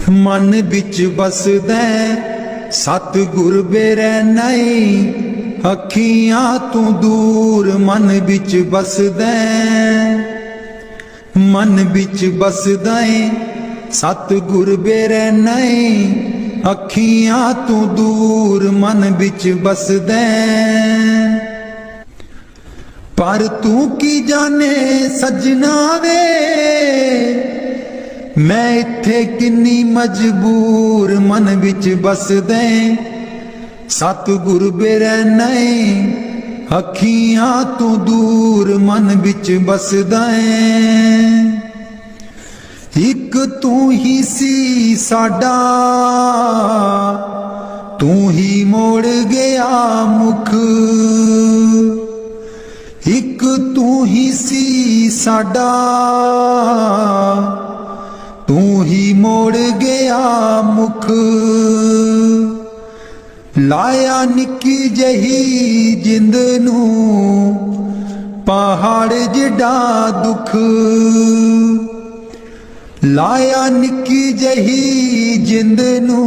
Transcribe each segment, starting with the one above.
मन बिच बसदै सतगुर बेरैनाई, अखियां तू दूर मन बिच बसदै। मन बिच बसदै सतगुर बेरैनाई, अखियां तू दूर मन बिच बसदै। पर तू की जाने सजना वे, मैं इत्थे किन्नी मजबूर मन बिच बसदे। सतगुर बेरैनाई, अखियां तू दूर मन बिच बसदा है। इक तू ही सी साडा, तू ही मोड़ गया मुख। इक तू ही सी साडा, तू ही मोड़ गया मुख। लाया निक्की जही जिंद नू पहाड़ जिड्डा दुख। लाया निक्की जही जिंद नू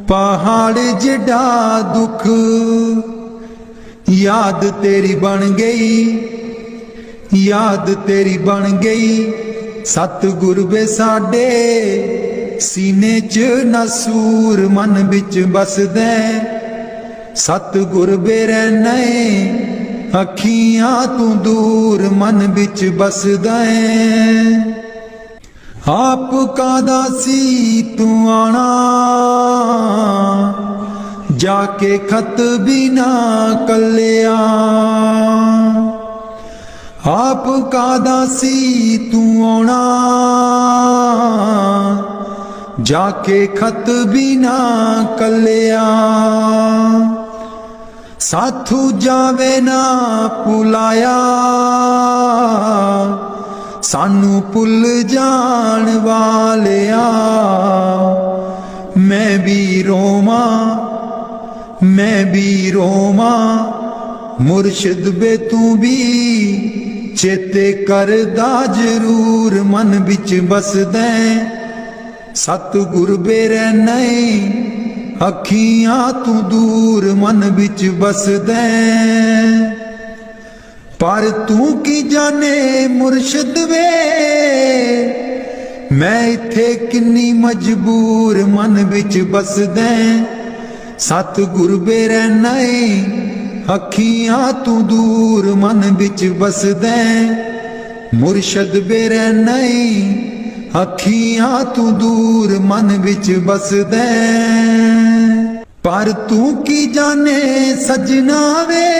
पहाड़ जिड्डा दुख। याद तेरी बन गई, याद तेरी बन गई सतगुर वे साडे। सीने च नसूर मन बिच बसदे। सतगुर बेरैनाई, अखियां तू दूर मन बिच बसदा है। आप कादा सी तू आना, जाके खत भी ना कलिया। आप कादा सी तू आना, जाके खत भी ना कलिया। साथू जावे ना पुलाया, सानू पुल जान वालिया। मैं भी रोमा, मैं भी रोमा मुर्शिद बे तू भी चेते करदा जरूर मन बिच बसदे। सतगुर बेरैनाई, अखियां तू दूर मन बिच बसदे। पर तू की जाने मुर्शिद वे, मैं इत्थे किन्नी मजबूर मन बिच बसदे। सतगुर बेरैनाई, अखियां तू दूर मन बिच बसदे। मुर्शद बेरैनाई, अखियां तू दूर मन बिच बसदे। पर तू की जाने सजना वे,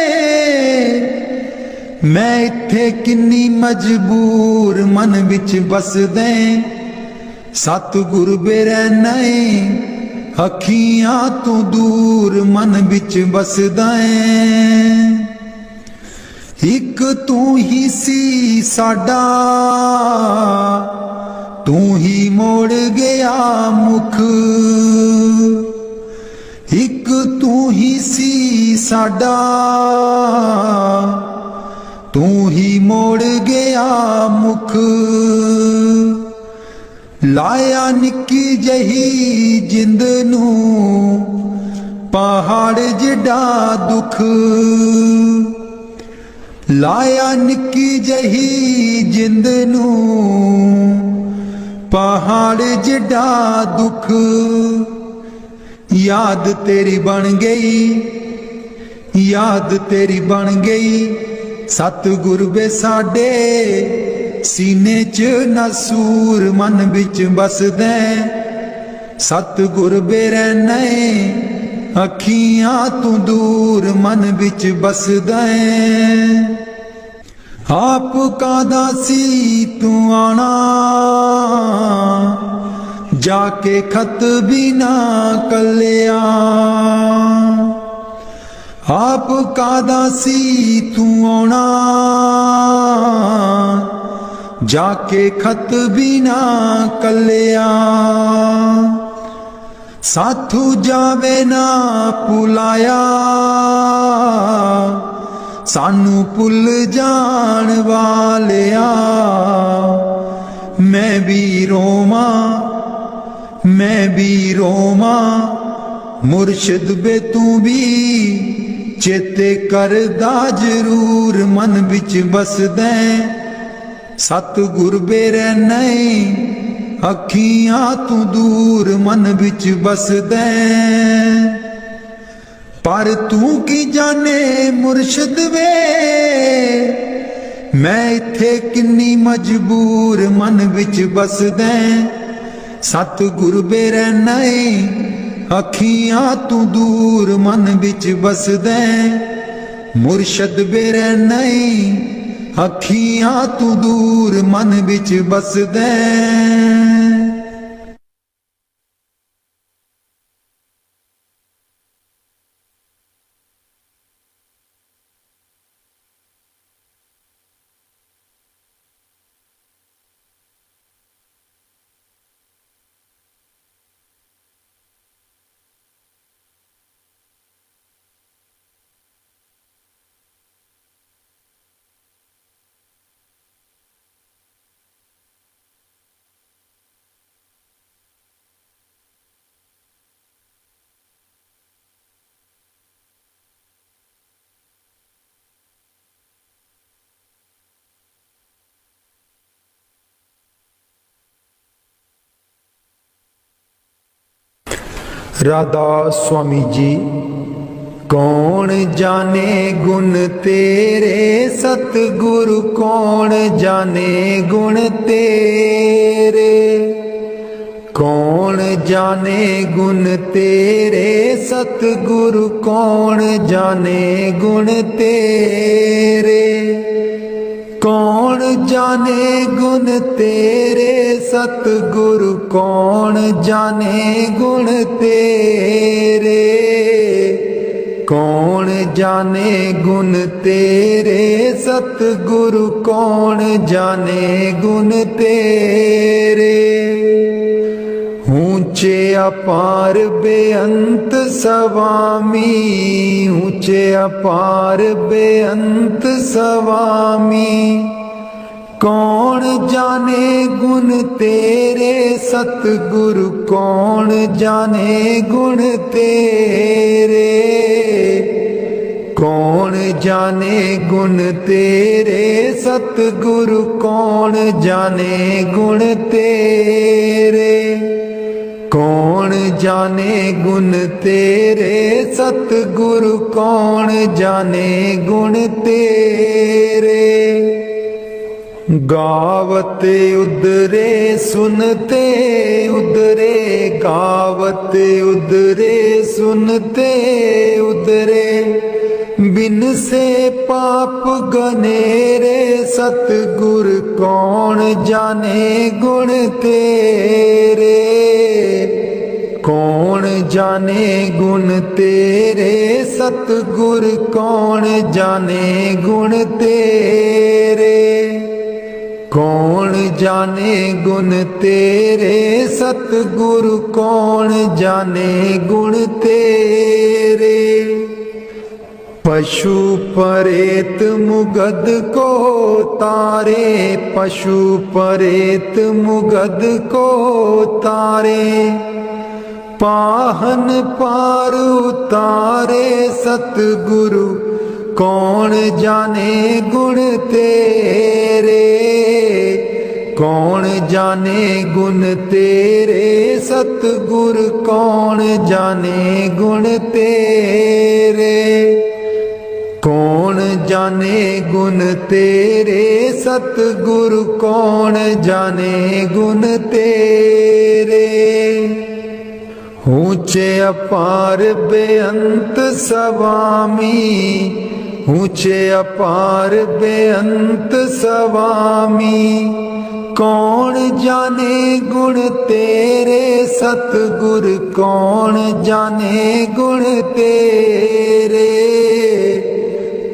मैं इत्थे किन्नी मजबूर मन बिच बसदे। सतगुर बेरैनाई, अखियां तू दूर मन बिच बसदा है। इक तू ही सी साडा, तू ही मोड़ गया मुख। इक तू ही सी साडा, तू ही मोड़ गया मुख। लाया निक्की जही जिंद नू पहाड़ जिड्डा दुख। लाया निक्की जही जिंद नू पहाड़ जिड्डा दुख। याद तेरी बन गई, याद तेरी बन गई सतगुर वे साडे। सीने च नसूर मन बिच बसदे। सतगुर बेरैनाई, अखियां तू दूर मन बिच बसदे। आप कादा सी तू आना, जाके खत भी ना कलिया। आप कादा सी तू आना, जाके खत भी ना कलिया। साथू जावे ना पुलाया, सानू पुल जान वालिया। मैं भी रोमा, मैं भी रोमा, मुर्शिद बे तू भी चेते करदा जरूर, मन विच बसदे सतगुर बेरे नहीं, अखियां तू दूर मन विच बसदे। पर तू की जाने मुर्शिद वे, मैं इत्थे किन्नी मजबूर मन विच बसदे सतगुर बेरे नहीं, अखियां तू दूर मन विच बसदे। मुर्शद बेरे नहीं, अखियां तू दूर मन विच बसदे। राधा स्वामी जी कौन जाने गुण तेरे, सतगुरु कौन जाने गुण तेरे। कौन जाने गुण तेरे, सतगुरु कौन जाने गुण तेरे। कौन जाने गुण तेरे, सतगुरु कौन जाने गुण तेरे। कौन जाने गुण तेरे, सतगुरु कौन जाने गुण तेरे। ऊंचे अपार बेअंत स्वामी, ऊंचे अपार बेअंत स्वामी। कौन जाने गुण तेरे, सतगुरु कौन जाने गुण तेरे। कौन जाने गुण तेरे, सतगुरु कौन जाने गुण तेरे। कौन जाने गुण तेरे, सतगुरु कौन जाने गुण तेरे। गावते उदरे सुनते उदरे, गावते उदरे सुनते उदरे। बिन से पाप गनेरे, सतगुर कौन जाने गुण तेरे। कौन जाने गुण तेरे, सतगुर कौन जाने गुण तेरे। कौन जाने गुण तेरे, सतगुरु कौन जाने गुण तेरे। पशु परेत मुगद को तारे, पशु परेत मुगद को तारे। पाहन पार उतारे, सतगुरु कौन जाने गुण तेरे। कौन जाने गुण तेरे, सतगुर कौन जाने गुण तेरे। कौन जाने गुण तेरे, सतगुरु कौन जाने गुण तेरे। ऊंचे अपार बेअंत स्वामी, ऊंचे अपार बेअंत स्वामी। कौन जाने गुण तेरे, सतगुर कौन जाने गुण तेरे।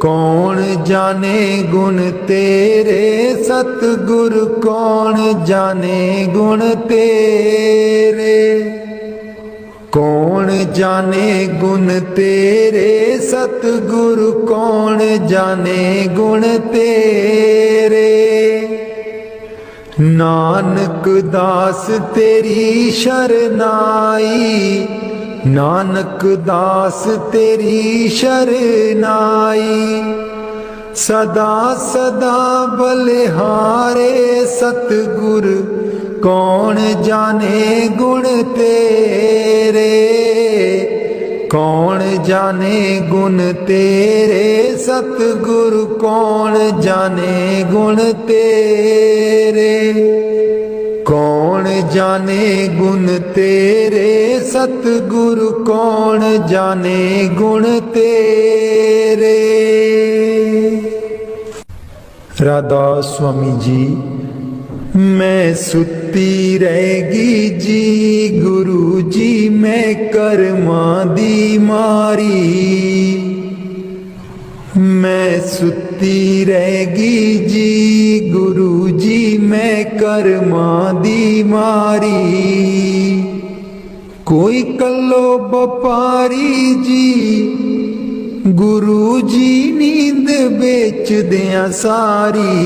कौन जाने गुण तेरे, सतगुर कौन जाने गुण तेरे। कौन जाने गुण तेरे, सतगुरु कौन जाने गुण तेरे। नानक दास तेरी शरनाई, नानक दास तेरी शरनाई। सदा सदा बलिहारे सतगुर, कौन जाने गुण तेरे, कौन जाने गुण तेरे। सतगुर कौन जाने गुण तेरे, कौन जाने गुण तेरे। सतगुर कौन जाने गुण तेरे। राधा स्वामी जी। मैं सुती रहेगी जी गुरु जी, मैं कर्मा दी मारी। मैं सुती रहेगी जी गुरु जी, मैं कर्मा दी मारी। कोई कल्लो बपारी जी गुरु जी, नींद बेच दिया सारी।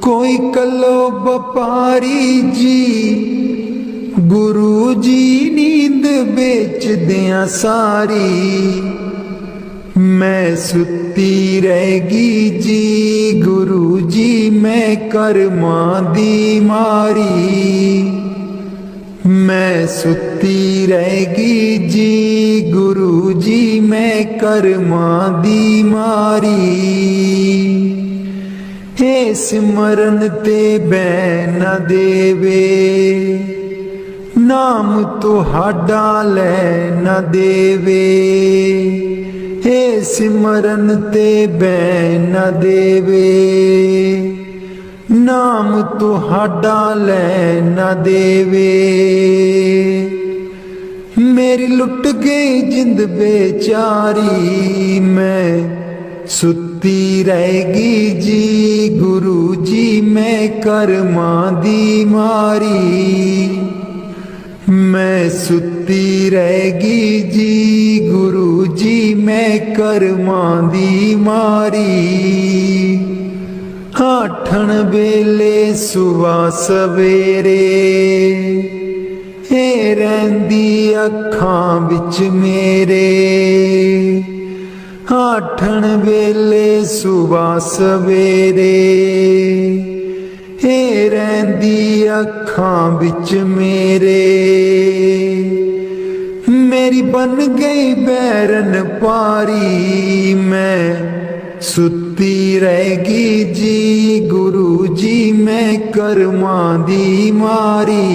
कोई कल्लो बपारी जी गुरु जी, नींद बेच दिया सारी। मैं सुती रहेगी जी गुरु जी, मैं कर्मा दी मारी। मैं सुती रहेगी जी गुरु जी, मैं कर्मा दी मारी। हे सिमरन ते बैन न देवे, नाम तुहाडा लै न देवे। हे सिमरन ते बैन न देवे, नाम तुहाडा लै न देवे। मेरी लुट गई जिंद बेचारी, मैं सुती रहेगी जी गुरु जी, मैं कर्मा दी मारी। मैं सुती रहेगी जी गुरु जी, मैं कर्मा दी मारी। आठन वेले सुबह सवेरे, हे रहिंदी अखां विच मेरे। आठन वेले सुबह सवेरे, हे रहिंदी अखां विच मेरे। मेरी बन गई बैरन पारी, मैं सुती रहेगी जी गुरु जी, मैं कर्मा दी मारी।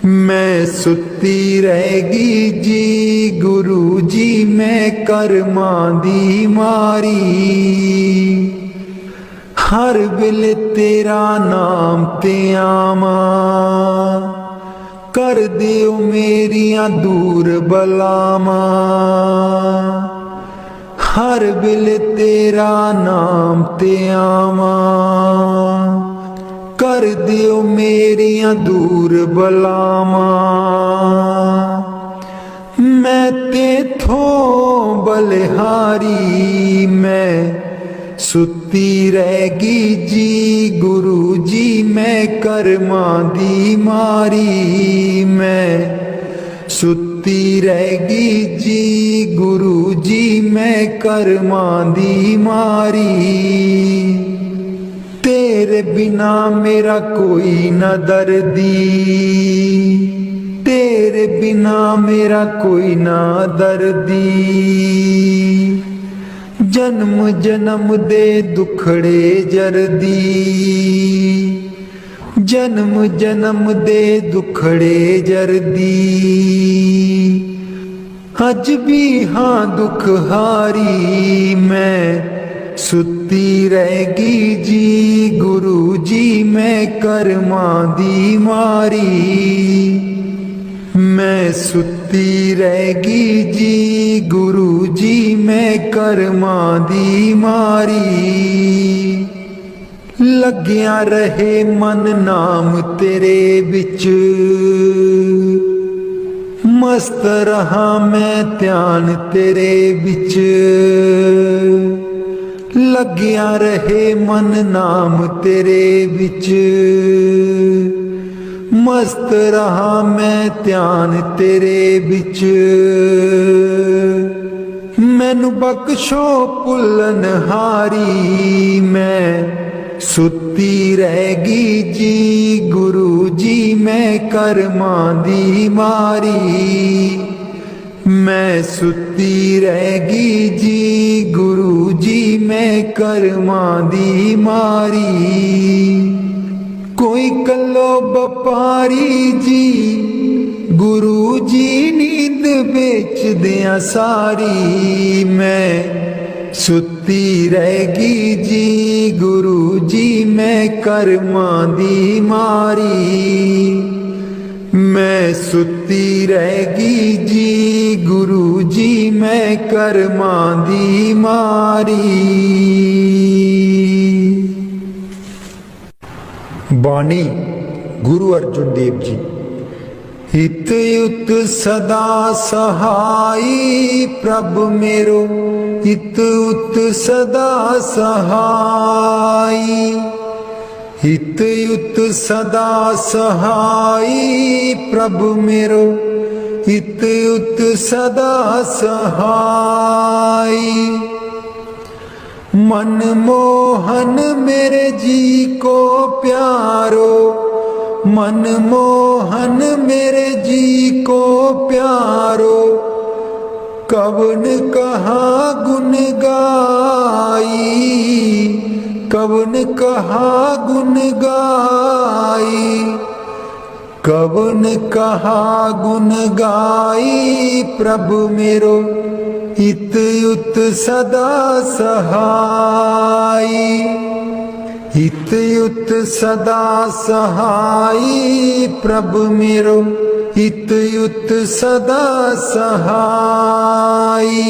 मैं सुती रहेगी जी गुरु जी, मैं कर्मा दी मारी। हर वेले तेरा नाम ते आवा, कर दिओ मेरियां दूर बलावां। हर वेले तेरा नाम ते आवा, कर दिओ मेरियां दूर बलावां। मैं तेथों बलिहारी, मैं सुती रहेगी जी गुरु जी, मैं कर्मा दी मारी। मैं सुती रहेगी जी गुरु जी, मैं कर्मा दी मारी। तेरे बिना मेरा कोई न दर्दी, तेरे बिना मेरा कोई ना दर्दी। जन्म जन्म दे दुखड़े जरदी, जन्म जन्म दे दुखड़े जरदी। अज भी हाँ दुख हारी, मैं सुती रहेगी जी गुरु जी, मैं कर्मा दी मारी। मैं सुती रहेगी जी गुरु जी, मैं कर्मा दी मारी। लग्या रहे मन नाम तेरे बिच, मस्त रहा मैं ध्यान तेरे बिच। लग्या रहे मन नाम तेरे विच, मस्त रहा मैं ध्यान तेरे विच। मैनू बख्शो भुलन हारी, मैं सुती रहगी जी गुरु जी मैं करमां दी मारी। मैं सुती रहगी जी गुरु जी मैं करमां दी मारी। कोई कलो बपारी जी गुरु जी नींद बेच दिया सारी। मैं सुती रहगी जी गुरु जी मैं करमां दी मारी। मैं सुती रहगी जी गुरु जी मैं करमां दी मारी। बाणी गुरु अर्जुन देव जी। हित युत सदा सहाई प्रभु मेरो, हित उत सदा सहाई। हित युत सदा सहाई प्रभु मेरो, हित युत सदा सहाई। मन मोहन मेरे जी को प्यारो, मन मोहन मेरे जी को प्यारो। कवन कहा गुन गाई, कवन कहा गुन गाई। कवन कहा गुन गाई प्रभु मेरो, हित युत सदा सहाई। हित युत सदा सहाई प्रभु मेरो, हित युत सदा सहाई।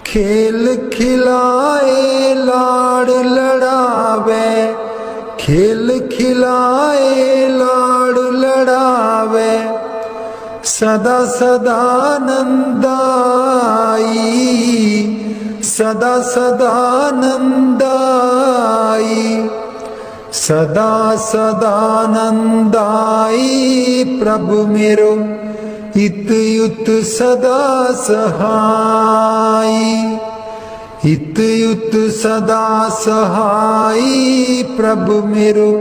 खेल खिलाए लाड़ लड़ावे, खेल खिलाए लाड़ लड़ावे। सदा सदा नंदाई, सदा सदा नंदाई। सदा सदा नंदाई प्रभु मेरो, हित युत सदा सहाई। हित युत सदा सहाई प्रभु मेरो,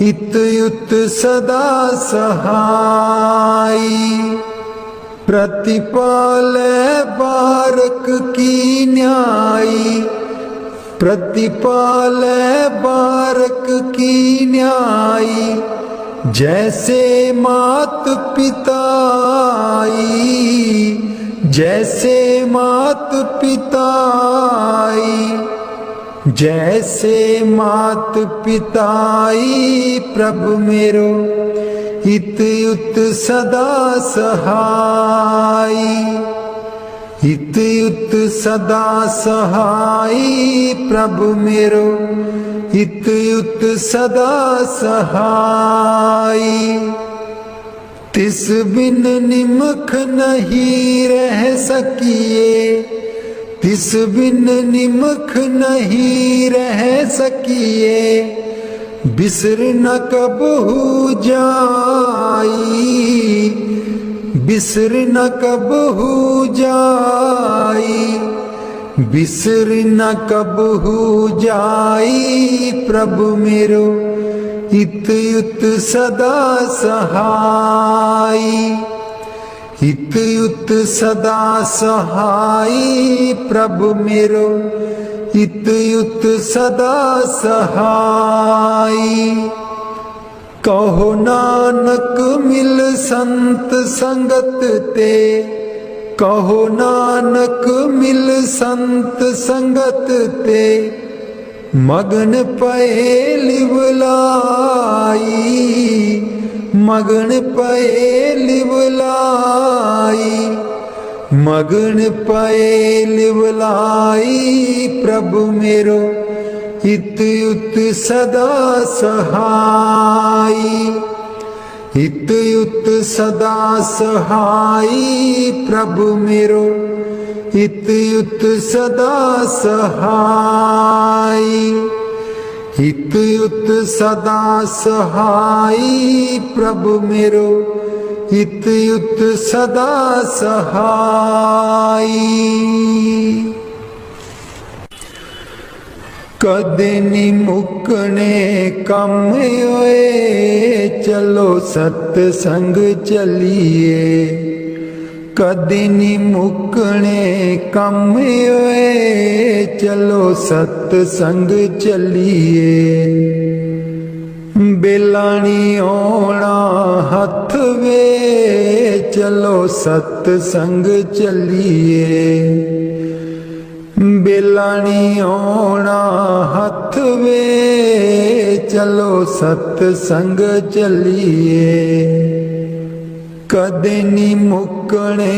हित युत सदा सहाई। प्रतिपाले बारक की न्यायी, प्रतिपाले बारक की न्यायी। जैसे मात पिताई, जैसे मात पिताई। जैसे मात पिताई प्रभु मेरो, हित युत सदा सहाई। हित युत सदा सहाई प्रभु मेरो, हित युत सदा सहाई। तिस बिन निमख नहीं रह सकिए, तिस बिन निमख नहीं रह सकिए। बिसर न कबहू जाई, बिसर न कबहू जाई। बिसर न कबहू जाई प्रभु मेरो, हित युत सदा सहाई। हित युत सदा सहाई प्रभु मेरो, हित युत सदा सहाई। कहो नानक मिल संत संगत ते, कहो नानक मिल संत संगत ते। मगन पए लिवलाई, मगन पए लिवलाई। मगन पए लिवलाई प्रभु मेरो, हित युत सदा सहाई। हित युत सदा सहाई प्रभु मेरो, हित युत सदा सहाय, हित युत सदा सहाय प्रभु मेरो, हित युत सदा सहाय। कदे नी मुकने कम होए, चलो सतसंग चलिए। कदे नी मुकने कम होए, चलो सतसंग चलिए। बेलानी ओना हथ वे, चलो सतसंग चलिए। बेलानी ओना हथ वे, चलो सतसंग चलिए। कदे नी मुकने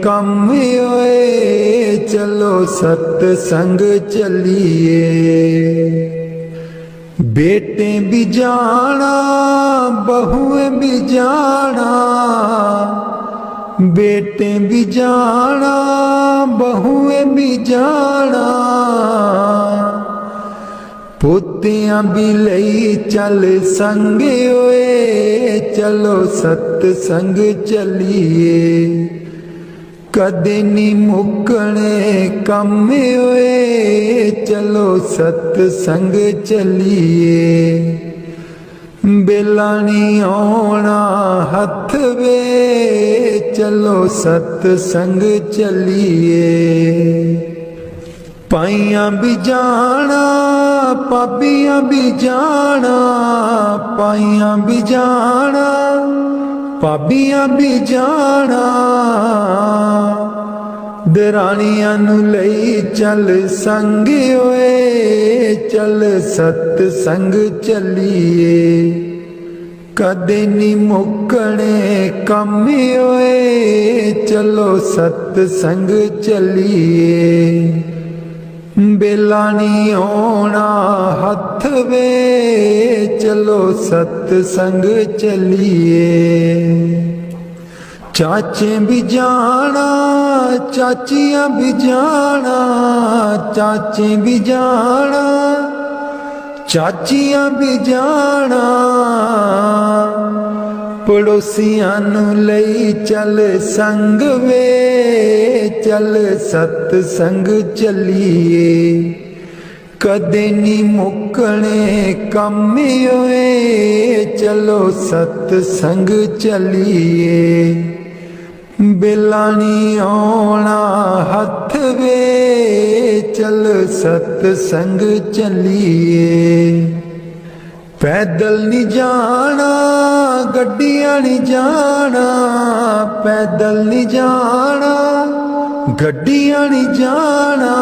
कम होए, चलो सतसंग चलिए। बेटे भी जाना बहुएं भी जाना, बेटे भी जाना बहुएं भी जाना। पोतियां भी लई चल संगे होए, चलो सतसंग चलिए। कदे नी मुकने कम होए, चलो सतसंग चलिए। बेलानी ओना हथ वे, चलो सतसंग चलिए। पाइयां भी जाना पाबियां भी जाना, पाइयां भी जाना पाबियां भी जाना। दरानियां नू लई चल संग होए, चल सतसंग चलिए। कदे नी मुकने कम होए, चलो सतसंग चलिए। बेलानी ओना हथ वे, चलो सतसंग चलिए। चाचे भी जाना चाचियां भी जाना, चाचे भी जाना चाचियां भी जाना। पड़ोसियां नू लई चल संग वे, चल सतसंग चलिए। कदे नी मुकने कम होए, चलो सतसंग चलिए। बेलानी ओना हथ वे, चल सतसंग चलिए। पैदल नहीं जाना गड्डियां नहीं जाना, पैदल नहीं जाना गड्डियां नहीं जाना।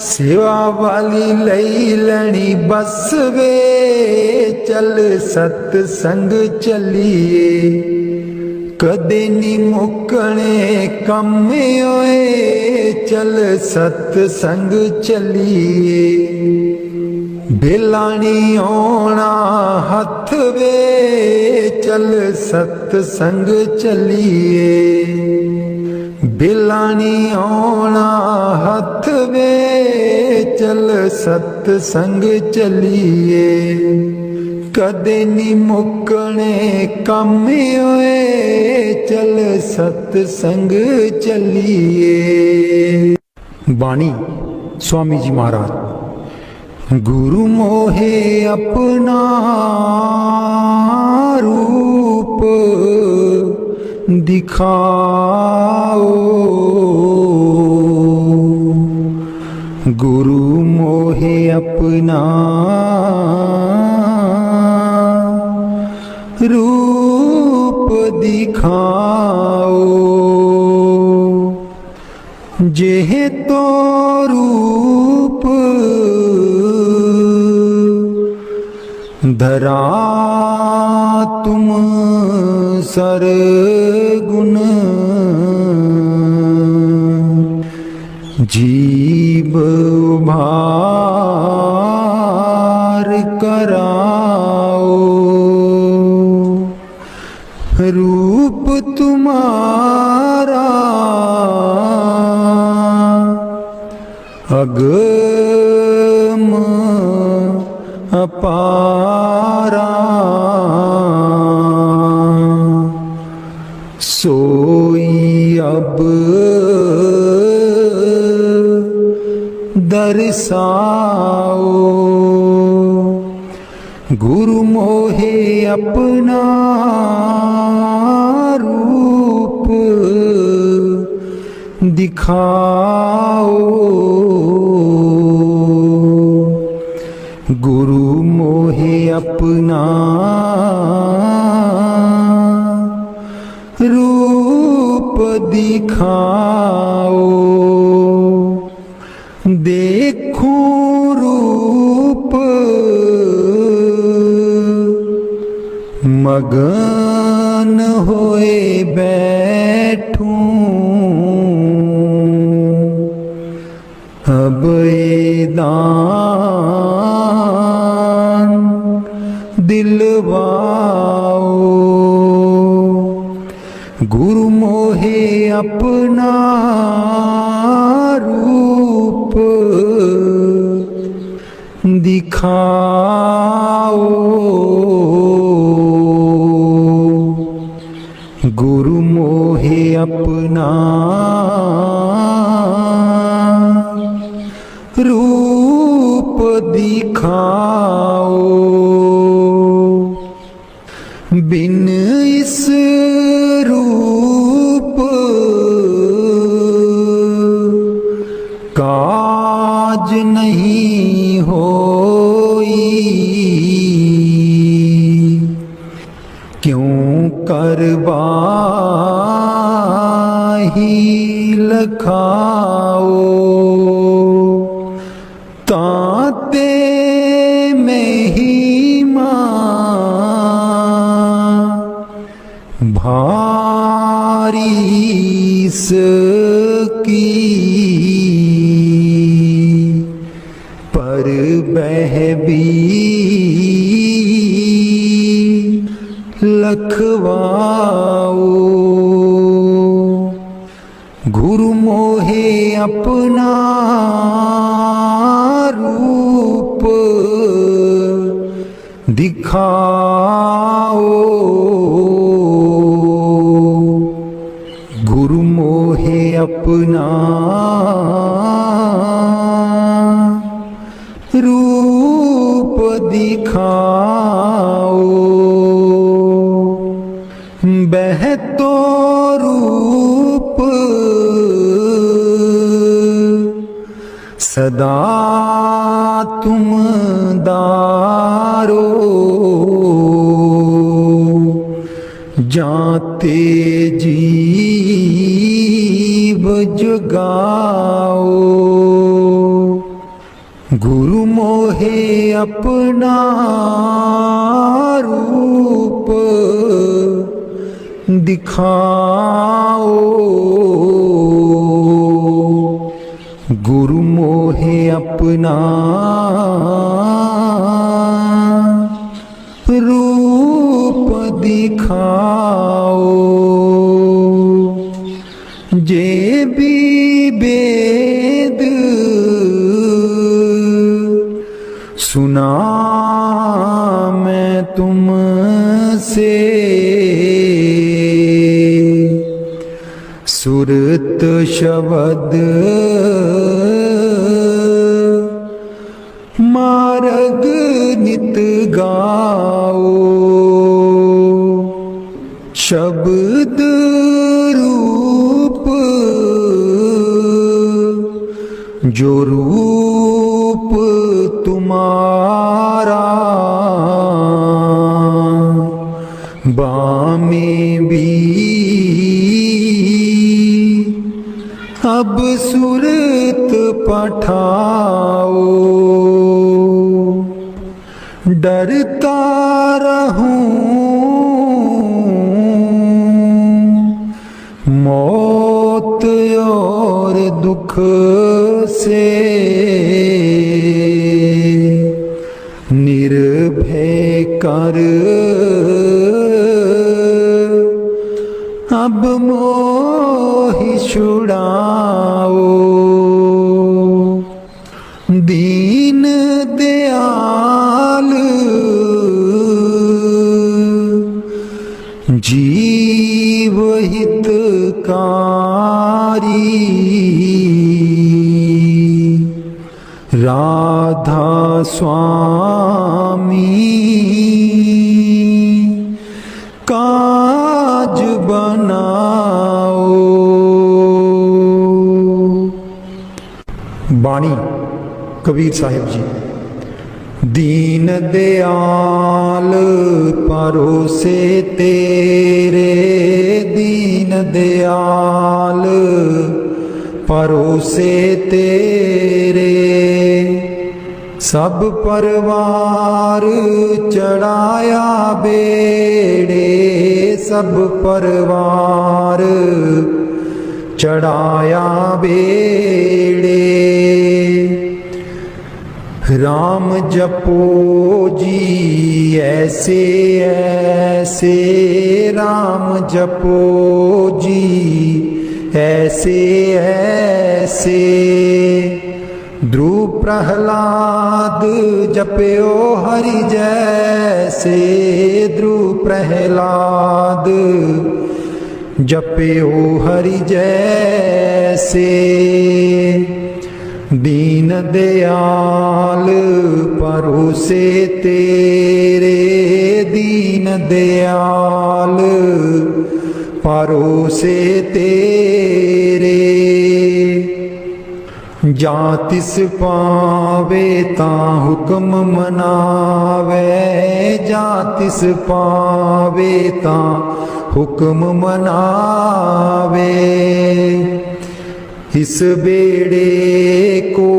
सेवा वाली लई लैनी बस वे, चल सतसंग चलिए। कदे नी मुकने कम होए, चल सतसंग चलिए। बेलानी ओना हथ वे, चल सतसंग चलिए। बेलानी ओना हथ वे, चल सतसंग चलिए। कदे नी मुकने कम होए, चल सतसंग चलिए। बाणी स्वामी जी महाराज। गुरु मोहे अपना रूप दिखाओ, गुरु मोहे अपना रूप दिखाओ। जेह तो रूप धरा तुम सरगुण, जीव भार कराओ। रूप तुम्हारा अगम अपारा, सोई अब दर्शाओ। गुरु मोहे अपना रूप दिखाओ। गुरु मोहे अपना रूप दिखाओ। देखूं रूप मगन होए बैठूं। अब ये दान दिलवाओ। गुरु मोहे अपना रूप दिखाओ। गुरु मोहे अपना रूप दिखाओ। बिन इस रूप काज नहीं होई। क्यों करवाही लखाओ। ताते में ही भारी सकी। पर बह भी लखवाओ। गुरु मोहे अपना रूप दिखाओ। गुरु मोहे अपना रूप दिखाओ। बहतो रूप सदा तुम दारो। जाते जीव जगाओ। गुरु मोहे अपना रूप दिखाओ। गुरु मोहे अपना रूप दिखाओ। जे भी वेद सुना मैं तुमसे। सुरत शब्द मार्ग नित गाओ। शब्द रूप जो रूप तुम्हारा। बामे भी अब सूरत पठाओ। डरता रहूं मौत और दुख से। निर्भय कर मोहि छुड़ाओ। दीन दयाल जीव हितकारी, राधा स्वामी काज बनाओ। बाणी कबीर साहिब जी। दीन दयाल परोसे तेरे, दीन दयाल परोसे तेरे, सब परवार चढ़ाया बेड़े, सब परवार चढ़ाया बेड़े। राम जपो जी ऐसे ऐसे, राम जपो जी ऐसे ऐसे। ध्रुव प्रहलाद जप्यो हरि जैसे, ध्रुव प्रहलाद जप्यो हरि जैसे। दीन दयाल परोसे तेरे, दीन दयाल परोसे तेरे। जां तिस पावे तां हुक्म मनावे, जां तिस पावे तां हुक्म मनावे। इस बेड़े को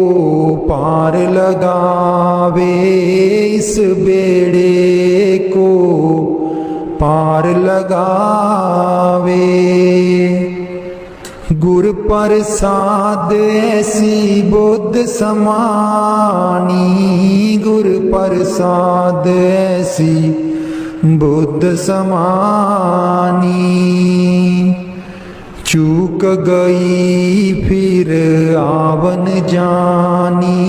पार लगावे, इस बेड़े को पार लगावे। गुर प्रसाद ऐसी बुद्ध समानी, गुर प्रसाद ऐसी बुद्ध समानी। चूक गई फिर आवन जानी,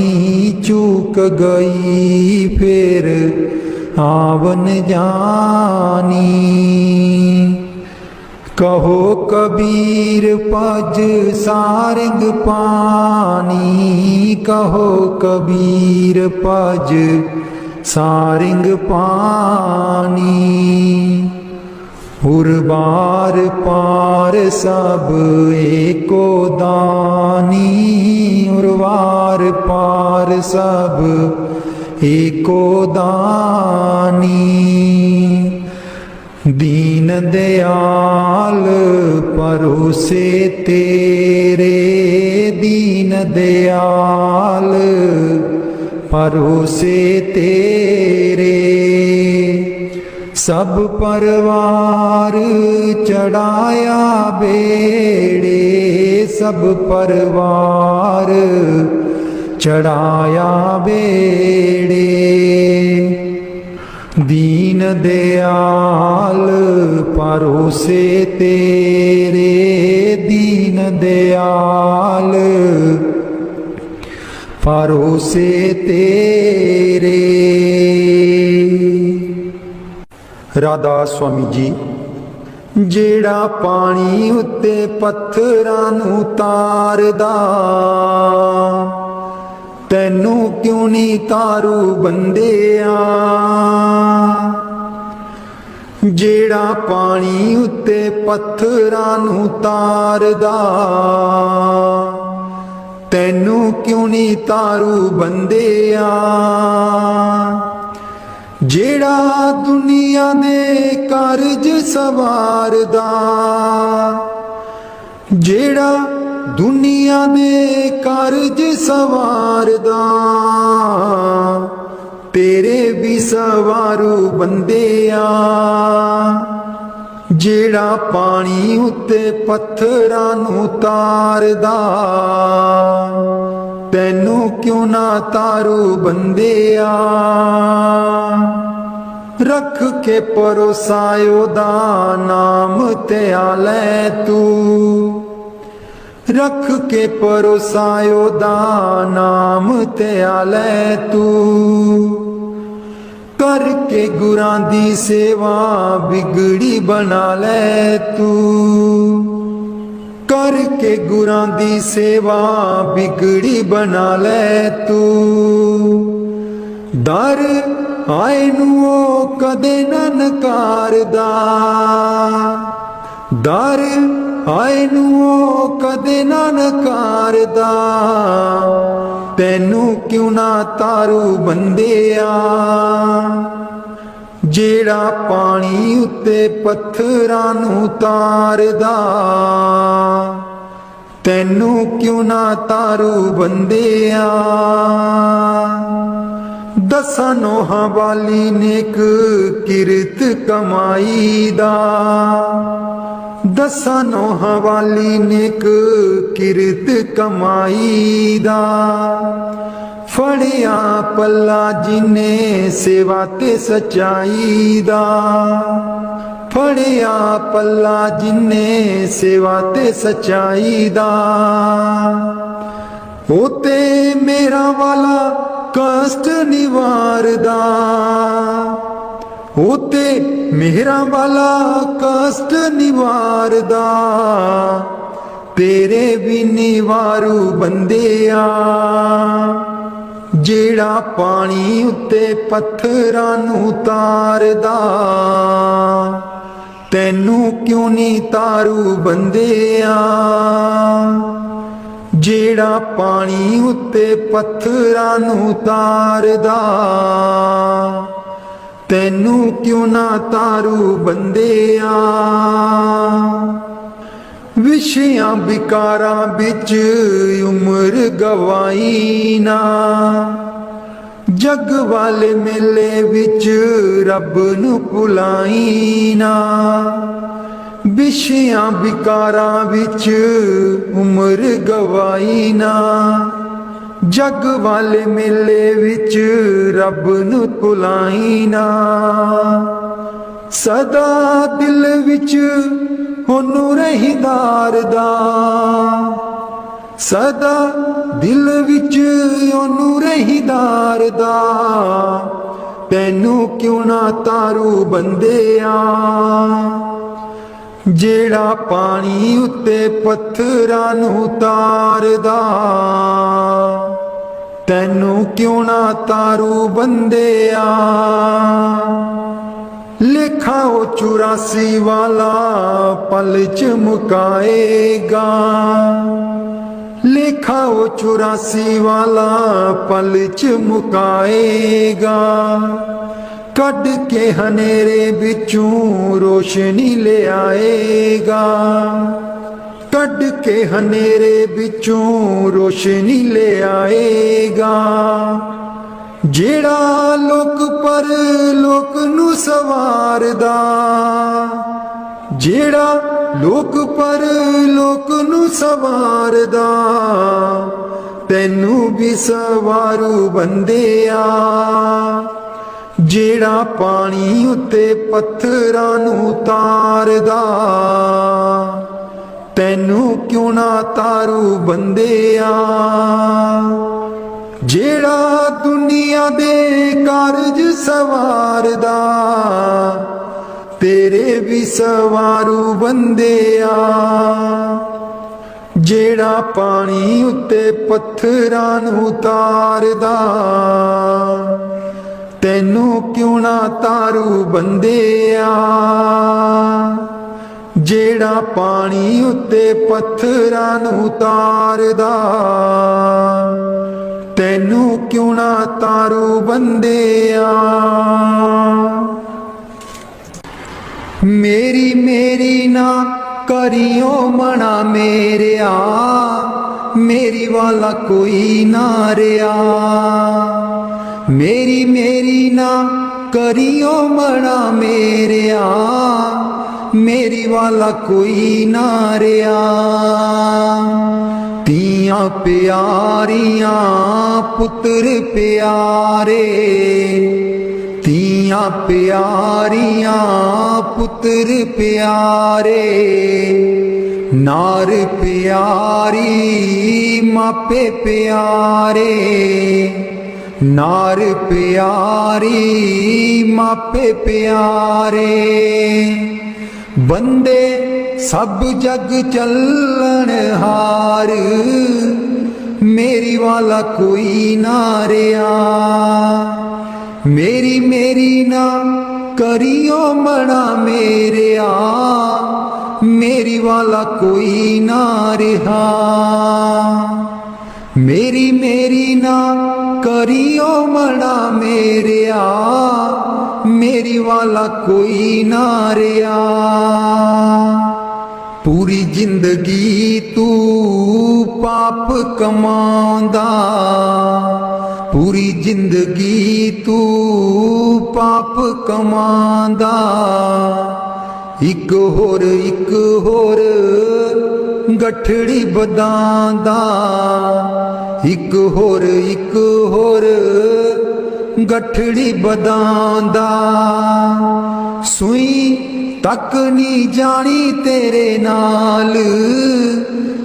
चूक गई फिर आवन जानी। कहो कबीर पज सारंग पानी, कहो कबीर पज सारंग पानी। उर्वार पार सब एको दानी, उर्वार पार सब एको दानी। दीन दयाल परोसे तेरे, दीन दयाल परोसे तेरे। सब परवार चढ़ाया बेड़े, सब परवार चढ़ाया बेड़े। दीन दयाल परोसे तेरे, दीन दयाल परोसे तेरे। राधा स्वामी जी। जेड़ा पानी उत्ते पत्थरां नूं तारदा, तैनू क्यों नहीं तारू बंदिया। जेड़ा पानी उत्ते पत्थरां नूं तारदा, तैनू क्यों नहीं तारू बंदिया। जेड़ा दुनिया दे कारज सवारदा, जेड़ा दुनिया दे कारज सवारदा, तेरे भी सवारू बंदिया। जेड़ा पानी उत्ते पत्थरां नूं तारदा, तैनू क्यों ना तारू बंदिया। रख के परोसायो दा नाम त्यालै तू, रख के परोसायो दा नाम त्यालै तू, करके गुरां दी सेवा बिगड़ी बना लै तू, करके गुरां दी सेवा बिगड़ी बना लै तू। दर आए नू कदे न नकारदा, दर आए नू कदे न नकारदा, तैनू क्यों ना तारू बंदिया, जेड़ा पानी उत्ते पत्थरां नू तारदा, तैनू क्यों ना तारू बंदिया। दसां नोहां वाली नेक किरत कमाई दा, दसां नोहां वाली नेक किरत कमाई दा, फड़िया पल्ला जिने सेवा ते सच्चाई दा, फड़िया पल्ला जिने सेवा ते सच्चाई दा। ओते मेरा वाला कष्ट निवारदा, ओते मेरा वाला कष्ट निवारदा, तेरे भी निवारू बंदिया, जेड़ा पानी उत्ते पत्थरां नू तारदा, तैनू क्यों नी तारू बंदिया, जेड़ा पानी उत्ते पत्थरां नू तारदा, तैनू क्यों ना तारू बंदिया। विषयां विकारां बिच उम्र गवाई ना, जग वाले मेले विच रब नू भुलाई ना, विषयां विकारां विच उम्र गवाई ना, जग वाले मेले विच रब नू भुलाई ना। सदा दिल विच होनू रहीदारदा, सदा दिल विच ओनू रहीदारदा, तैनू क्यों ना तारू बंदिया, जेड़ा पानी उत्ते पत्थरां नू तारदा, तैनू क्यों ना तारू बंदिया। लेखा ओ 84 वाला पल च मुकाएगा, लेखा ओ 84 वाला पल च मुकाएगा, कड के हनेरे बिचों रोशनी ले आएगा, कड के हनेरे बिचों रोशनी ले आएगा, जेड़ा लोक पर लोक नू सवारदा, जेड़ा लोक पर लोक नू सवारदा, तैनू भी सवारू बंदिया, जेड़ा पानी उत्ते पत्थरां नू तारदा, तैनू क्यों ना तारू बंदिया। जेड़ा दुनिया दे कारज सवारदा, तेरे भी सवारू बंदिया, जेड़ा पानी उत्ते पत्थरां नू तारदा, तैनू क्यों ना तारू बंदिया। जेड़ा पानी उत्ते पत्थरां नू तारदा, तैनू क्यों ना तारू बंदिया। मेरी मेरी ना करियो मना मेरिया, मेरी वाला कोई ना रिया, मेरी मेरी ना करियो मना मेरिया, मेरी वाला कोई ना रिया। तियां प्यारियां पुत्र प्यारे, तियां ਧੀਆਂ ਪਿਆਰੀਆਂ ਪੁੱਤਰ ਪਿਆਰੇ, ਨਾਰ ਪਿਆਰੀ ਮਾਪੇ ਪਿਆਰੇ, ਨਾਰ ਪਿਆਰੀ ਮਾਪੇ ਪਿਆਰੇ। ਬੰਦੇ ਸਭ ਜਗ ਚੱਲਣ ਹਾਰ, ਮੇਰੀ ਵਾਲਾ ਕੋਈ ਨਾ ਰਿਹਾ। ਮੇਰੀ ਮੇਰੀ ਨਾ ਕਰਿਓ ਮਣਾ ਮੇਰਿਆ, ਮੇਰੀ ਵਾਲਾ ਕੋਈ ਨਾ ਰਿਹਾ। ਮੇਰੀ ਮੇਰੀ ਨਾ ਕਰਿਓ ਮਣਾ ਮੇਰਿਆ, ਮੇਰੀ ਵਾਲਾ ਕੋਈ ਨਾ ਰਿਹਾ। ਪੂਰੀ ਜ਼ਿੰਦਗੀ ਤੂੰ ਪਾਪ ਕਮਾਉਂਦਾ, ਪੂਰੀ ਜ਼ਿੰਦਗੀ ਤੂੰ ਪਾਪ ਕਮਾਉਂਦਾ। ਇੱਕ ਹੋਰ ਗਠੜੀ ਬਦਾਂਦਾ, ਇੱਕ ਹੋਰ ਗਠੜੀ ਬਦਾਂਦਾ। ਸੂਈ ਤੱਕ ਨਹੀਂ ਜਾਣੀ ਤੇਰੇ ਨਾਲ,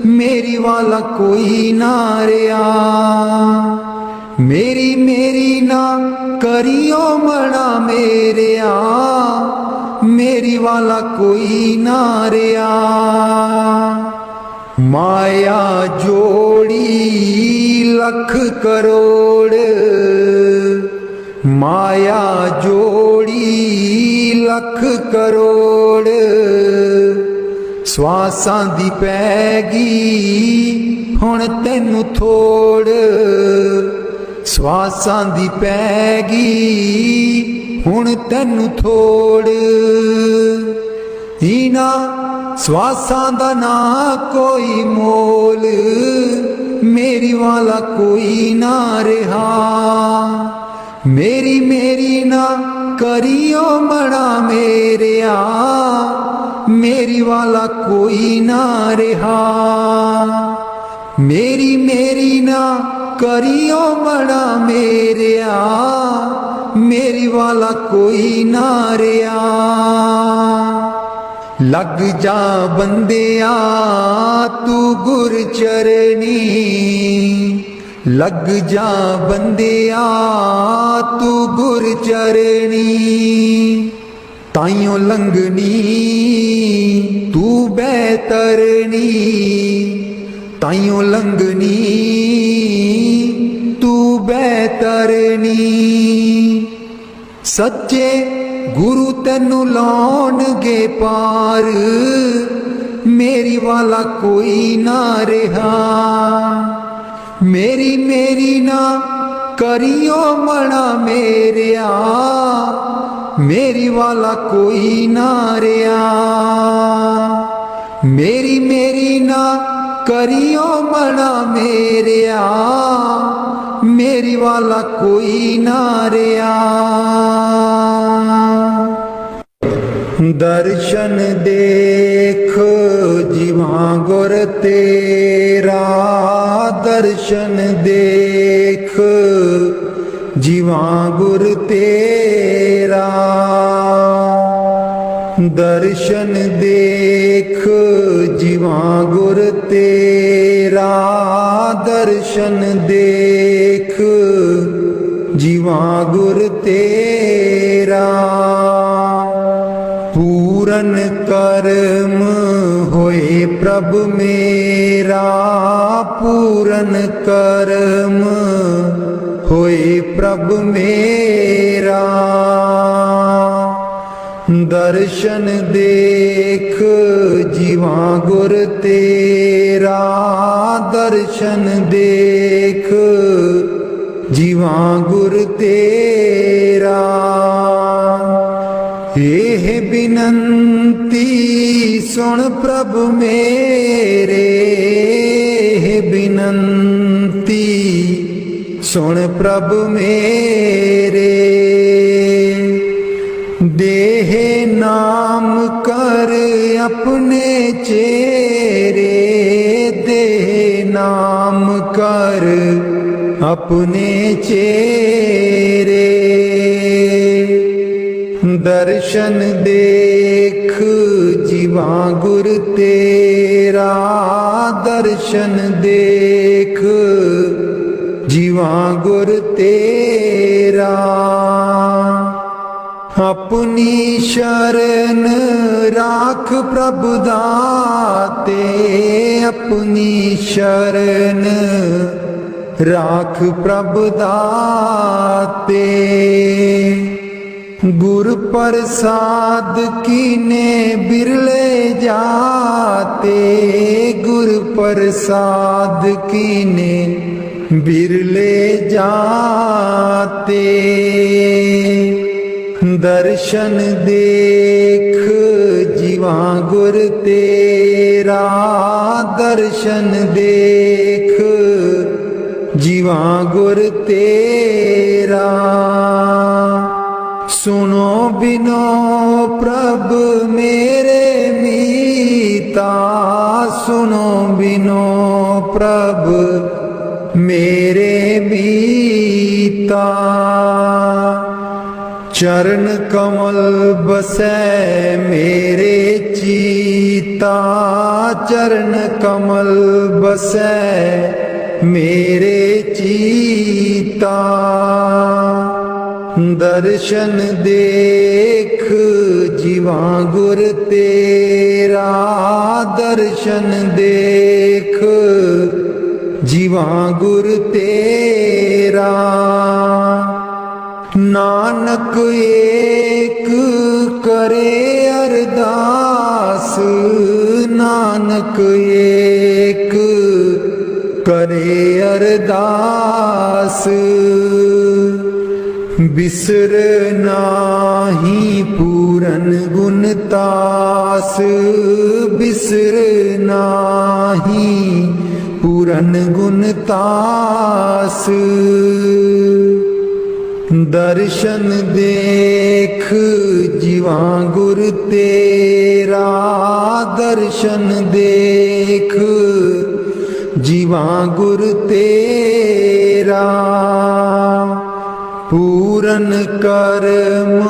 ਮੇਰੀ ਵਾਲਾ ਕੋਈ ਨਾ ਰਿਹਾ। ਮੇਰੀ ਮੇਰੀ ਨਾ ਕਰਿਓ ਮਣਾ ਮੇਰਿਆ, ਮੇਰੀ ਵਾਲਾ ਕੋਈ ਨਾ ਰਿਹਾ। ਮਾਇਆ ਜੋੜੀ ਲੱਖ ਕਰੋੜ, ਮਾਇਆ ਜੋੜੀ ਲੱਖ ਕਰੋੜ। ਸਵਾਸਾਂ ਦੀ ਪੈ ਗਈ ਹੁਣ ਤੈਨੂੰ ਥੋੜ, ਸਵਾਸਾਂ ਦੀ ਪੈ ਗਈ ਹੁਣ ਤੈਨੂੰ ਥੋੜ। ਇਹਨਾਂ ਸਵਾਸਾਂ ਦਾ ਨਾ ਕੋਈ ਮੋਲ, ਮੇਰੀ ਵਾਲਾ ਕੋਈ ਨਾ ਰਿਹਾ। ਮੇਰੀ ਮੇਰੀ ਨਾ ਕਰਿਓ ਮਣਾ ਮੇਰਿਆ, ਮੇਰੀ ਵਾਲਾ ਕੋਈ ਨਾ ਰਿਹਾ। ਮੇਰੀ ਮੇਰੀ ਨਾ ਕਰਿਓ ਮਣਾ ਮੇਰਿਆ, ਮੇਰੀ ਵਾਲਾ ਕੋਈ ਨਾ ਰਿਹਾ। ਲੱਗ ਜਾ ਬੰਦਿਆ ਤੂੰ ਗੁਰ ਚਰਨੀ, ਲੱਗ ਜਾ ਬੰਦਿਆ ਤੂੰ ਗੁਰ ਚਰਨੀ। ਤਾਈਓ ਲੰਘਣੀ ਤੂੰ ਬੈਤਰਨੀ, ਤਾਈਓ ਲੰਘਣੀ ਤੂੰ ਬੈਤਰਨੀ। ਸੱਚੇ ਗੁਰੂ ਤੈਨੂੰ ਲਾਉਣਗੇ ਪਾਰ, ਮੇਰੀ ਵਾਲਾ ਕੋਈ ਨਾ ਰਿਹਾ। ਮੇਰੀ ਮੇਰੀ ਨਾ ਕਰਿਓ ਮਣਾ ਮੇਰਿਆ, ਮੇਰੀ ਵਾਲਾ ਕੋਈ ਨਾ ਰਿਹਾ। ਮੇਰੀ ਮੇਰੀ ਨਾ ਕਰਿਓ ਮਣਾ ਮੇਰਿਆ, ਮੇਰੀ ਵਾਲਾ ਕੋਈ ਨਾ ਰਿਹਾ। ਦਰਸ਼ਨ ਦੇਖ ਜੀਵਾਂ ਗੁਰ ਤੇਰਾ, ਦਰਸ਼ਨ ਦੇਖ ਜੀਵਾਂ ਗੁਰ ਤੇਰਾ। ਦਰਸ਼ਨ ਦੇਖ ਜੀਵਾਂ ਗੁਰ ਤੇਰਾ, ਦਰਸ਼ਨ ਦੇਖ ਜੀਵਾਂ ਗੁਰ ਤੇਰਾ। ਪੂਰਨ ਕਰਮ ਹੋਏ ਪ੍ਰਭ ਮੇਰਾ, ਪੂਰਨ ਕਰਮ ਹੋਏ ਪ੍ਰਭ ਮੇਰਾ। ਦਰਸ਼ਨ ਦੇਖ ਜੀਵਾਂ ਗੁਰ ਤੇਰਾ, ਦਰਸ਼ਨ ਦੇਖ ਜੀਵਾਂ ਗੁਰ ਤੇਰਾ। ਇਹ ਬਿਨੰਤੀ ਸੁਣ ਪ੍ਰਭ ਮੇਰੇ, ਇਹ ਬਿਨੰਤੀ ਸੁਣ ਪ੍ਰਭ ਮੇਰੇ। ਦੇਹ ਨਾਮ ਕਰ ਆਪਣੇ ਚੇਰੇ, ਦੇਹ ਨਾਮ ਕਰ ਆਪਣੇ ਚੇਰੇ। दर्शन देख जीवा गुर तेरा, दर्शन देख जीवा गुर तेरा। अपनी शरण राख प्रभु दाते, अपनी शरण राख प्रभु दाते। गुर प्रसाद कीने बिरले जाते, गुर प्रसाद कीने बिरले जाते। दर्शन देख जीवा गुर तेरा, दर्शन देख जीवा गुर तेरा। सुनो बिनो प्रभु मेरे मीता, सुनो बिनो प्रभु मेरे मीता। चरण कमल बसै मेरे चीता, चरण कमल बसै मेरे चीता। दर्शन देख जीवा गुर तेरा, दर्शन देख जीवा गुर तेरा। नानक एक करे अरदास, नानक एक करे अरदास। बिसर नाही पूरन गुण तास, बिसर नाही पूरन गुण तास। दर्शन देख जीवा गुर तेरा, दर्शन देख जीवा गुर तेरा। पूरन कर्म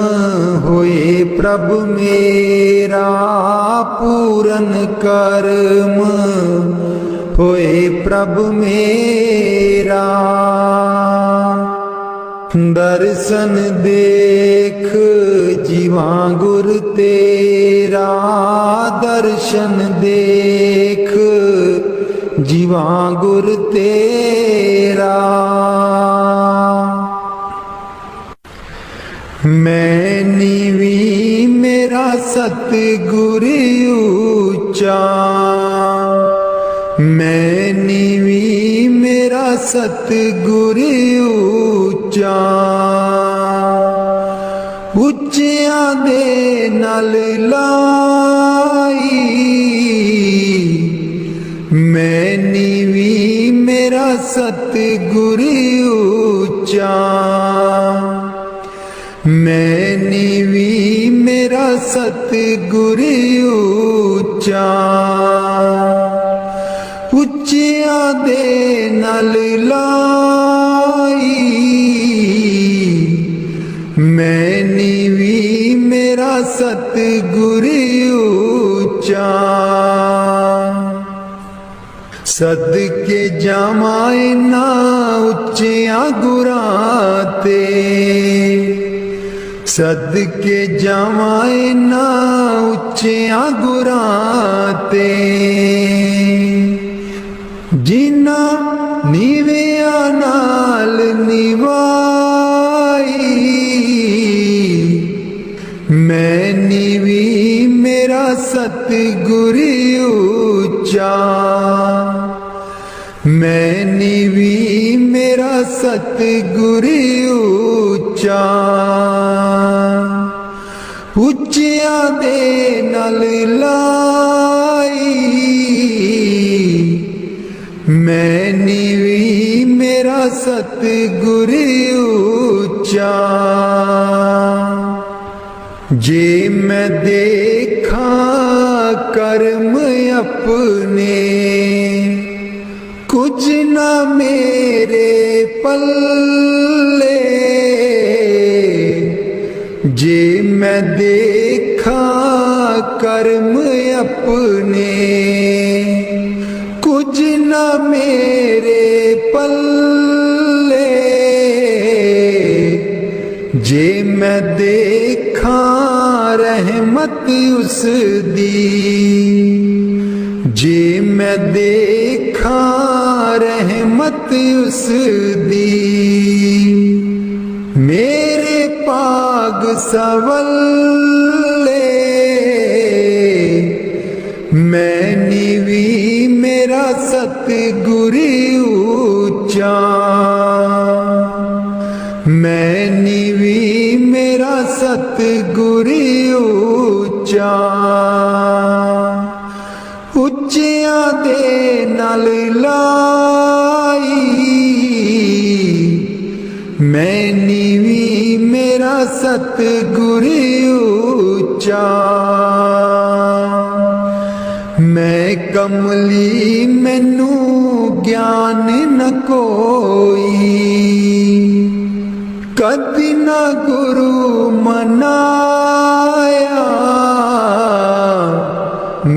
होए प्रभु मेरा, पूरन कर्म होए प्रभु मेरा। दर्शन देख जीवा गुर तेरा, दर्शन देख जीवा गुर तेरा। मैं नीवी मेरा सतगुर ऊंचा, मैं नीवी मेरा सतगुर ऊंचा। ਉੱਚਿਆਂ ਦੇ ਨਾਲ ਲਾਈ, ਮੈਂ ਨੀਵੀਂ ਮੇਰਾ ਸਤਿਗੁਰ ਉੱਚਾ। ਮੈਂ ਨੀਵੀਂ ਮੇਰਾ ਸਤਿਗੁਰ ਉੱਚਾ। ਉੱਚਿਆਂ ਦੇ ਨਾਲ ਲਾਈ, मैं नीवी मेरा सतगुर ऊंचा। सदके जावां ना उच्चिया गुरां ते, सदके जावां ना उच्चिया गुरां ते। जिन्ना नीविया नाल निवाई, मैं नीवी मेरा सतगुर ऊंचा। मैं नीवी मेरा सतगुर ऊंचा। ਉੱਚਿਆਂ ਦੇ ਨਾਲ ਲਾਈ, ਮੈਂ ਨੀਵੀਂ ਮੇਰਾ ਸਤਿਗੁਰ ਉੱਚਾ। जे मैं देखा कर्म अपने, कुछ न मेरे पल्ले। जे जे मैं देखा कर्म अपने कुछ न मेरे पल्ले, जे मैं देखा रहमत उस दी, जे मैं देखा रहमत उस दी, मेरे पाग सवल्ले, मैं नीवी मेरा सतगुरु ऊंचा, मैं नीवी मेरा सतगुरु ऊंचा, ਉੱਚਿਆਂ ਦੇ ਨਾਲ ਲਾਈ, ਮੈਂ ਨੀਵੀਂ ਮੇਰਾ ਸਤਿਗੁਰੂ ਉੱਚਾ, ਮੈਂ ਕਮਲੀ ਮੈਨੂੰ ਗਿਆਨ ਨ ਕੋਈ, ਕਦੀ ਨਾ ਗੁਰੂ ਮਨਾਇਆ,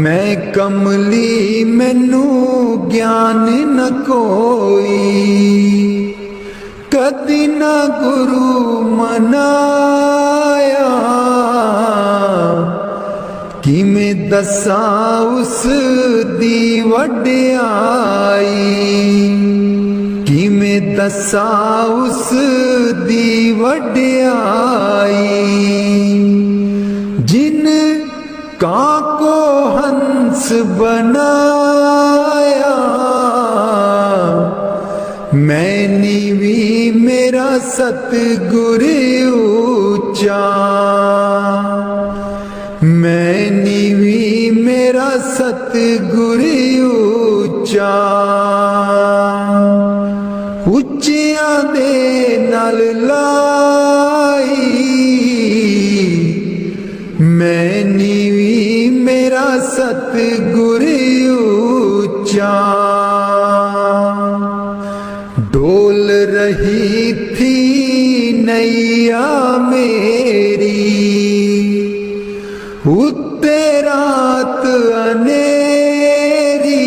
मैं कमली मैनू ज्ञान न कोई, कदी न गुरु मनाया, कि मैं दसा उस दी वड्याई, कि मैं दसा उस दी वड्याई, जिन काको हंस बनाया, मैं नीवी मेरा सतगुरु ऊंचा, मैं नीवी मेरा सतगुरु ऊंचा, ਉੱਚਿਆਂ ਦੇ ਨਾਲ ਲਾਈ, मैं नीवी मेरा सतगुरु ऊंचा, डोल रही थी नैया मेरी, उत्ते रात अनेरी,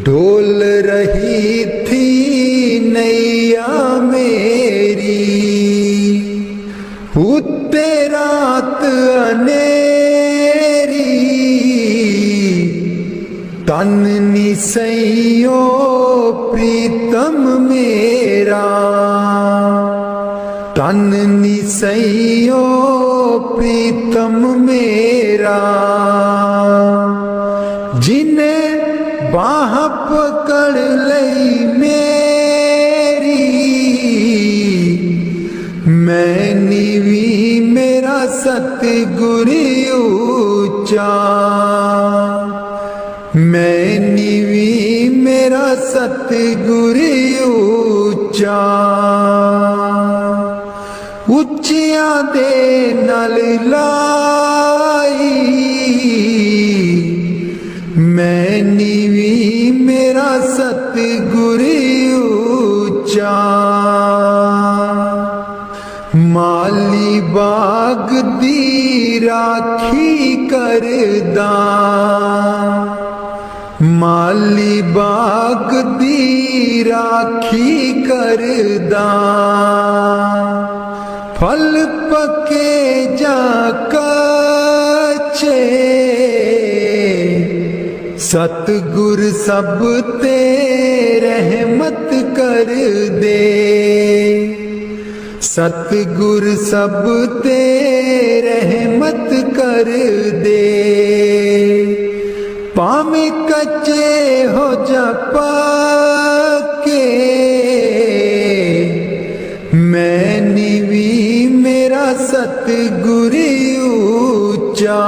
डोल रही थी नैया मेरी, उत्ते रात अनेरी, तन निसैयो प्रीतम मेरा, तन निसैयो प्रीतम मेरा, जिने बाह पकड़ लई मेरी, मैं नीवी मेरा सतगुरु ऊंचा, मैं नीवी मेरा सतगुरु ऊंचा, ਉੱਚਿਆਂ ਦੇ ਨਾਲ ਲਾਈ, मैं नीवी मेरा सतगुरु ऊंचा, माली बाग दी राखी करदा, माली बाग दी राखी करदा, फल पके जा कच्चे, सतगुर सब ते रहमत कर दे, सतगुर सब ते रहमत कर दे, भावें कच्चे हो जा पक्के, मैं नीवी मेरा सतगुरु ऊंचा,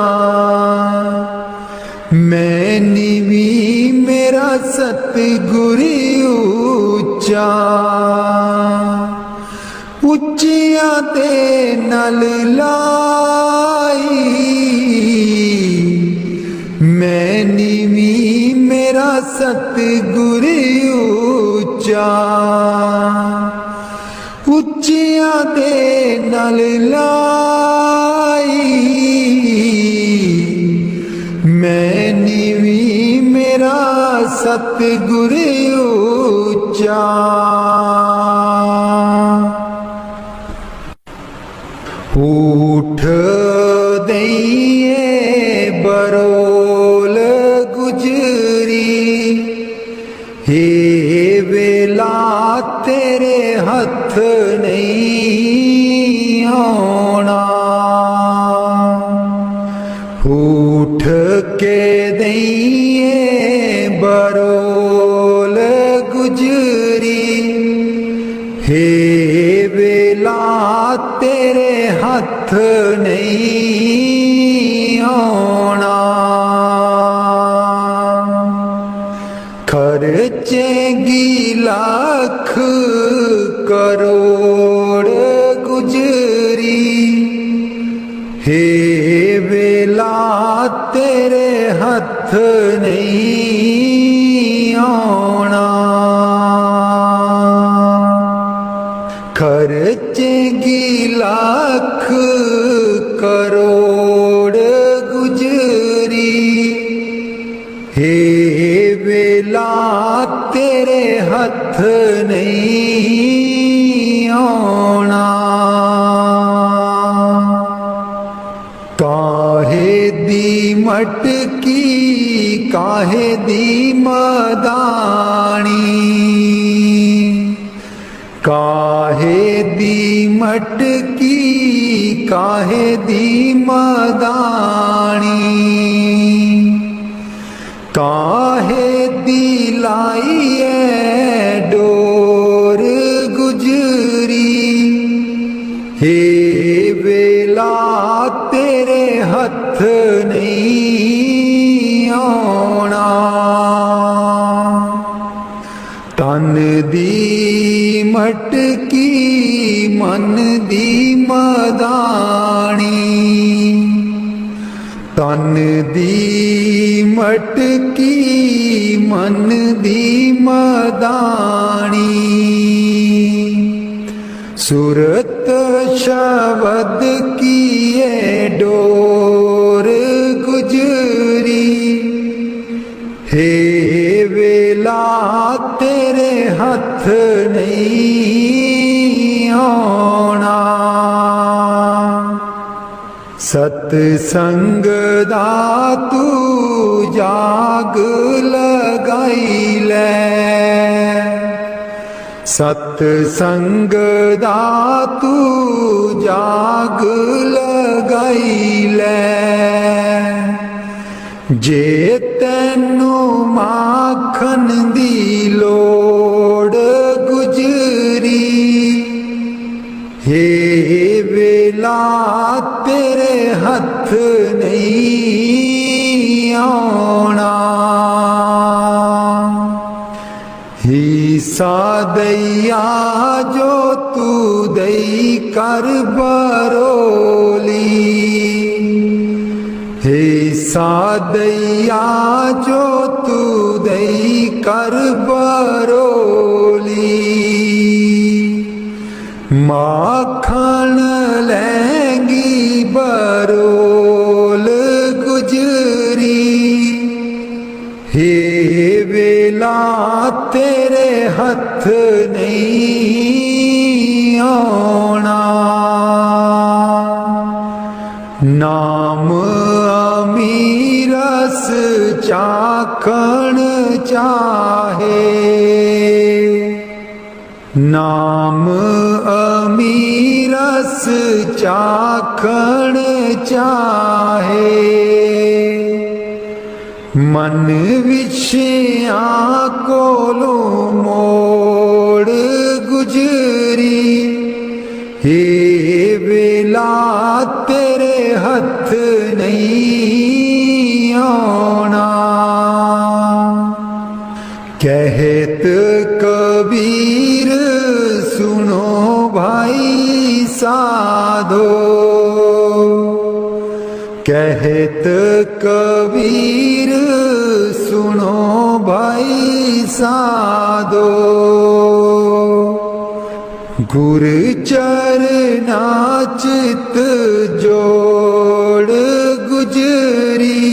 मैं नीवी मेरा सतगुरु ऊंचा, ਉੱਚਿਆਂ ਦੇ ਨਾਲ ਲਾਈ, मैं नीवी मेरा सतगुरु ऊंचा, ਉੱਚਿਆਂ ਦੇ ਨਾਲ ਲਾਈ ਮੈਂ ਨੀਵੀਂ ਮੇਰਾ ਸਤਿਗੁਰ ਉੱਚਾ ਊਠ ਦਈਏ ਬਰੋਲ ਗੁਜਰੀ हे वेला तेरे हथ नहीं आना उठ के दईए बरोल गुजरी हे वेला तेरे हथ नहीं आना खर्चेगी लाख करोड़ गुजरी हे वेला तेरे हथ नहीं आना खर्चेगी लाख करोड़ गुजरी हे वेला तेरे हथ नहीं आना काहे दी मटकी काहे दी मदानी काहे दी मटकी काहे दी मदानी काहे दिलाई डोर गुजरी हे वेला तेरे हथ नहीं आना तन दी मटकी मन दी मदानी तन दी मटकी मन दी मदानी सूरत शब्द की ये डोर गुजरी हे वेला तेरे हथ नहीं आना सतसंग दा तू जाग लगाई ले सतसंग दा तू जाग लगाई ले जे तैनू माखन दी लोड़ गुजरी हे वेला तेरे हथ नहीं आना हिस्सा दैया जो तू दई कर बरोली हिस्सा दैया जो तू दई कर बरोली माखन लेंगी बरोल गुजरी हे वेला तेरे हथ नहीं आना नाम अमीरस चाखण चाहे नाम अमीरस चाखण चाहे मन विषया कोलो मोड़ गुजरी हे वेला तेरे हथ नहीं आना कहत कबीर सुनो भाई साधो कहत कबीर सुनो भाई साधो गुर चरना चित जोड़ गुजरी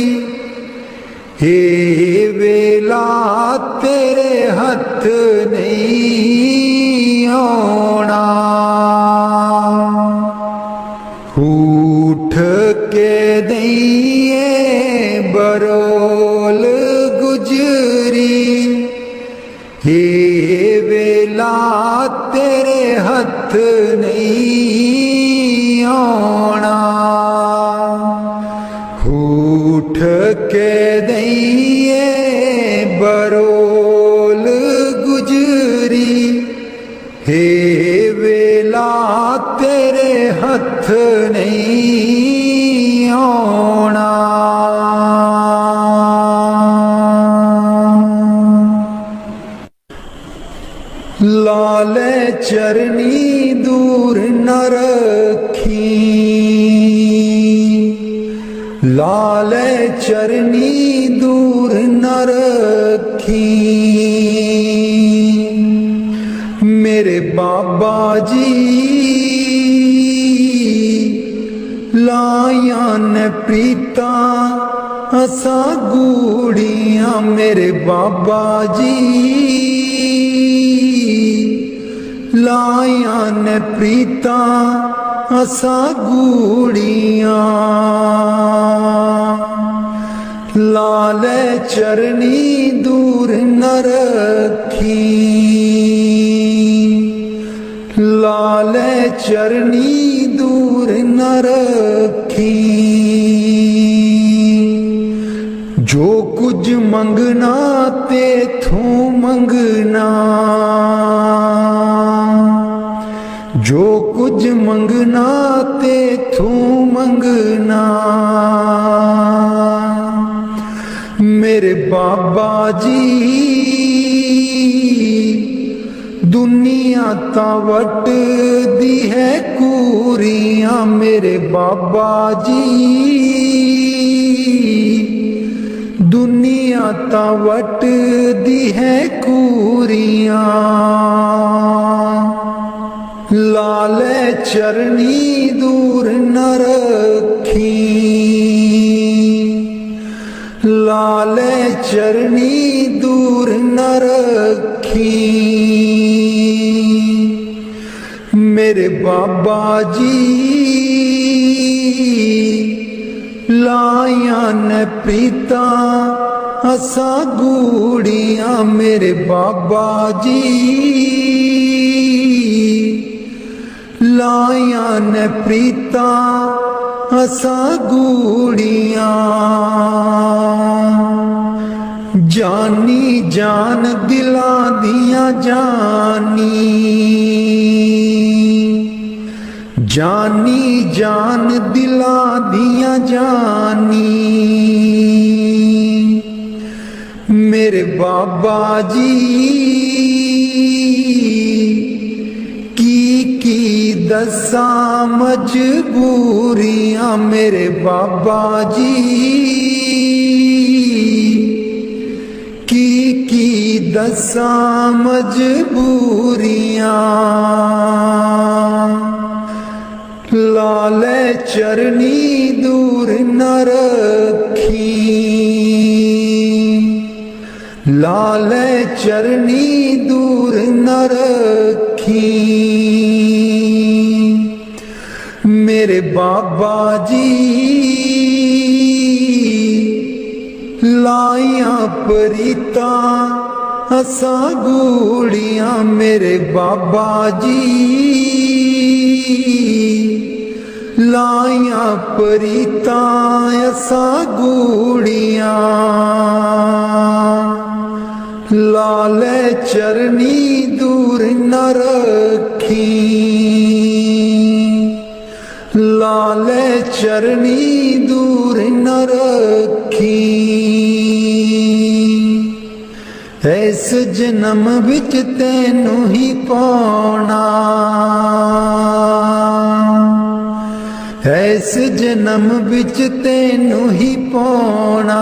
हे वेला तेरे हथ नहीं आना उठ के दइए बरोल गुजरी हे वेला तेरे हथ नहीं आना उठ के दइए बरोल गुजरी हे वेला तेरे हथ नहीं आना लाले चरनी दूर न रखी लाले चरनी दूर न रखी मेरे बाबा जी लाया न प्रीता असा गूड़ियां मेरे बाबा जी लाया न प्रीता असा गूड़ियां लाले चरनी दूर न रखी लाले चरनी दूर न रखी जो कुछ मंगना ते थू मंगना जो कुछ मंगना ते थू मंगना मेरे बाबा जी दुनिया ता वट दी है कूरियां मेरे बाबा जी दुनिया ता वट दी है कूरियां लाले चरनी दूर न रखी लाले चरनी दूर न रखी मेरे बाबा जी लाया न प्रीता असा गूड़ियां मेरे बाबा जी लाया न प्रीता असा गूड़ियां जानी जान दिला दिया जानी जानी जान दिला दिया जानी मेरे बाबा जी की दसा मजबूरियां मेरे बाबा जी की दसा मजबूरियां लाले चरनी दूर न रखी लाले चरनी दूर न रखी मेरे बाबा जी लाया प्रीता असा गूड़ियां मेरे बाबा जी लाया प्रीता असा गूड़ियां लाले चरनी दूर न रखी लाले चरनी दूर न रखी इस जन्म विच तैनू ही पाना इस जन्म विच तैनू ही पाना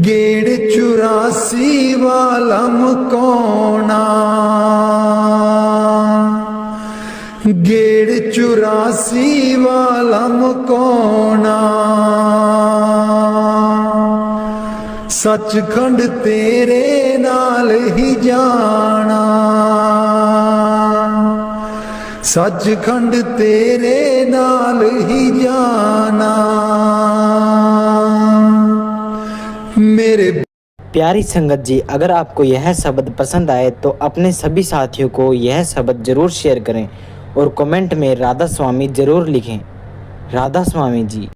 गेड़ 84 वाला मकाना गेड़ 84 वाला मुकोना, सचखंड तेरे नाल ही जाना, सचखंड तेरे नाल ही जाना मेरे। प्यारी संगत जी, अगर आपको यह शब्द पसंद आए तो अपने सभी साथियों को यह शब्द जरूर शेयर करें और कमेंट में राधा स्वामी जरूर लिखें। राधा स्वामी जी।